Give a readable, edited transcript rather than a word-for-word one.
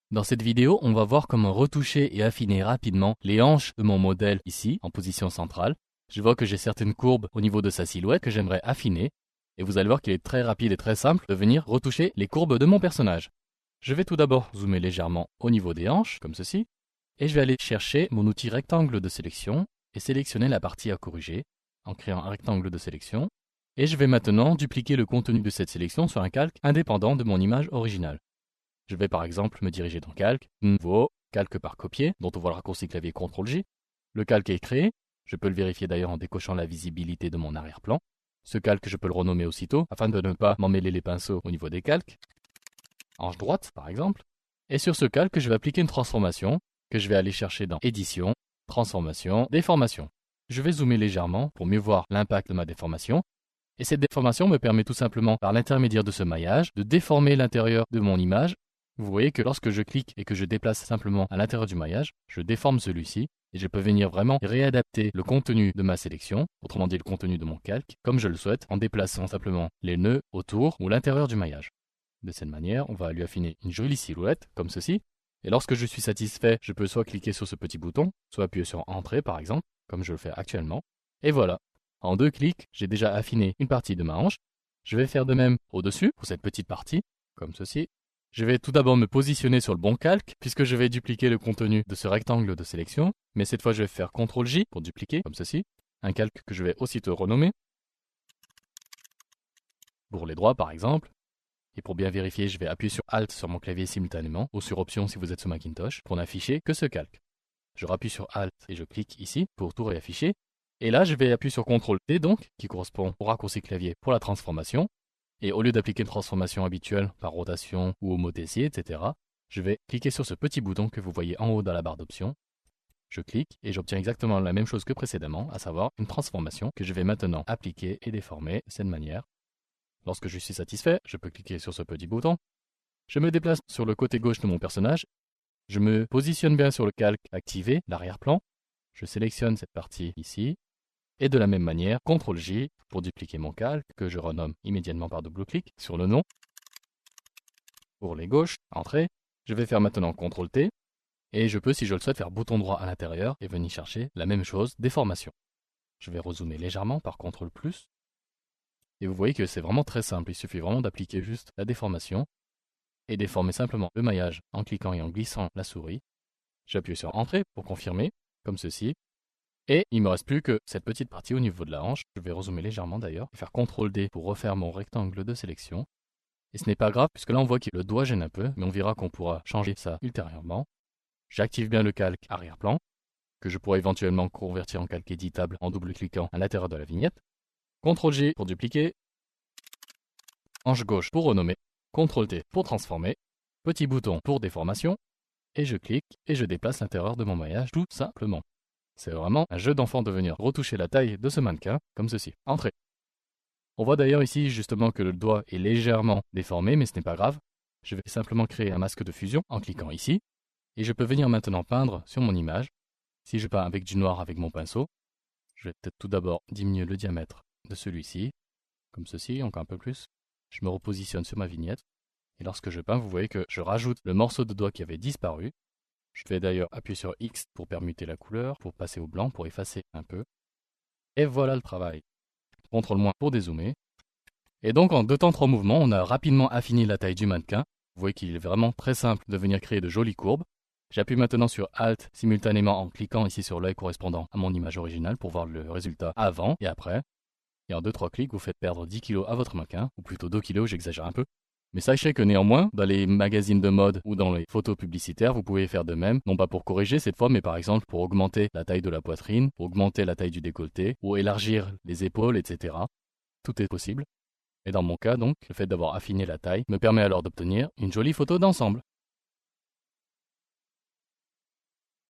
Dans cette vidéo, on va voir comment retoucher et affiner rapidement les hanches de mon modèle ici, en position centrale. Je vois que j'ai certaines courbes au niveau de sa silhouette que j'aimerais affiner. Et vous allez voir qu'il est très rapide et très simple de venir retoucher les courbes de mon personnage. Je vais tout d'abord zoomer légèrement au niveau des hanches, comme ceci. Et je vais aller chercher mon outil rectangle de sélection et sélectionner la partie à corriger en créant un rectangle de sélection. Et je vais maintenant dupliquer le contenu de cette sélection sur un calque indépendant de mon image originale. Je vais par exemple me diriger dans Calque, Nouveau, Calque par copier, dont on voit le raccourci clavier CTRL-J. Le calque est créé, je peux le vérifier d'ailleurs en décochant la visibilité de mon arrière-plan. Ce calque, je peux le renommer aussitôt, afin de ne pas m'emmêler les pinceaux au niveau des calques. Hanche droite, par exemple. Et sur ce calque, je vais appliquer une transformation, que je vais aller chercher dans Édition, Transformation, Déformation. Je vais zoomer légèrement pour mieux voir l'impact de ma déformation. Et cette déformation me permet tout simplement, par l'intermédiaire de ce maillage, de déformer l'intérieur de mon image. Vous voyez que lorsque je clique et que je déplace simplement à l'intérieur du maillage, je déforme celui-ci et je peux venir vraiment réadapter le contenu de ma sélection, autrement dit le contenu de mon calque, comme je le souhaite, en déplaçant simplement les nœuds autour ou l'intérieur du maillage. De cette manière, on va lui affiner une jolie silhouette, comme ceci. Et lorsque je suis satisfait, je peux soit cliquer sur ce petit bouton, soit appuyer sur Entrée par exemple, comme je le fais actuellement. Et voilà, en 2 clics, j'ai déjà affiné une partie de ma hanche. Je vais faire de même au-dessus, pour cette petite partie, comme ceci. Je vais tout d'abord me positionner sur le bon calque, puisque je vais dupliquer le contenu de ce rectangle de sélection. Mais cette fois, je vais faire CTRL-J pour dupliquer, comme ceci. Un calque que je vais aussitôt renommer. Pour les droits, par exemple. Et pour bien vérifier, je vais appuyer sur Alt sur mon clavier simultanément, ou sur Option si vous êtes sur Macintosh, pour n'afficher que ce calque. Je rappuie sur Alt et je clique ici pour tout réafficher. Et là, je vais appuyer sur CTRL-T donc, qui correspond au raccourci clavier pour la transformation. Et au lieu d'appliquer une transformation habituelle par rotation ou homothétie, etc., je vais cliquer sur ce petit bouton que vous voyez en haut dans la barre d'options. Je clique et j'obtiens exactement la même chose que précédemment, à savoir une transformation que je vais maintenant appliquer et déformer de cette manière. Lorsque je suis satisfait, je peux cliquer sur ce petit bouton. Je me déplace sur le côté gauche de mon personnage. Je me positionne bien sur le calque activé, l'arrière-plan. Je sélectionne cette partie ici. Et de la même manière, CTRL-J pour dupliquer mon calque, que je renomme immédiatement par double-clic sur le nom. Pour les gauches, Entrée, je vais faire maintenant CTRL-T, et je peux, si je le souhaite, faire bouton droit à l'intérieur et venir chercher la même chose, déformation. Je vais rezoomer légèrement par CTRL+, et vous voyez que c'est vraiment très simple, il suffit vraiment d'appliquer juste la déformation, et déformer simplement le maillage en cliquant et en glissant la souris. J'appuie sur Entrée pour confirmer, comme ceci. Et il ne me reste plus que cette petite partie au niveau de la hanche. Je vais rezoomer légèrement d'ailleurs, et faire CTRL-D pour refaire mon rectangle de sélection. Et ce n'est pas grave, puisque là on voit que le doigt gêne un peu, mais on verra qu'on pourra changer ça ultérieurement. J'active bien le calque arrière-plan, que je pourrais éventuellement convertir en calque éditable en double-cliquant à l'intérieur de la vignette. CTRL-J pour dupliquer. Hanche gauche pour renommer. CTRL-T pour transformer. Petit bouton pour déformation. Et je clique et je déplace l'intérieur de mon maillage tout simplement. C'est vraiment un jeu d'enfant de venir retoucher la taille de ce mannequin, comme ceci. Entrée. On voit d'ailleurs ici justement que le doigt est légèrement déformé, mais ce n'est pas grave. Je vais simplement créer un masque de fusion en cliquant ici. Et je peux venir maintenant peindre sur mon image. Si je peins avec du noir avec mon pinceau, je vais peut-être tout d'abord diminuer le diamètre de celui-ci, comme ceci, encore un peu plus. Je me repositionne sur ma vignette. Et lorsque je peins, vous voyez que je rajoute le morceau de doigt qui avait disparu. Je vais d'ailleurs appuyer sur X pour permuter la couleur, pour passer au blanc, pour effacer un peu. Et voilà le travail. CTRL- pour dézoomer. Et donc en 2 temps 3 mouvements, on a rapidement affiné la taille du mannequin. Vous voyez qu'il est vraiment très simple de venir créer de jolies courbes. J'appuie maintenant sur Alt simultanément en cliquant ici sur l'œil correspondant à mon image originale pour voir le résultat avant et après. Et en 2-3 clics, vous faites perdre 10 kg à votre mannequin, ou plutôt 2 kg, j'exagère un peu. Mais sachez que néanmoins, dans les magazines de mode ou dans les photos publicitaires, vous pouvez faire de même, non pas pour corriger cette fois, mais par exemple pour augmenter la taille de la poitrine, pour augmenter la taille du décolleté, ou élargir les épaules, etc. Tout est possible. Et dans mon cas donc, le fait d'avoir affiné la taille me permet alors d'obtenir une jolie photo d'ensemble.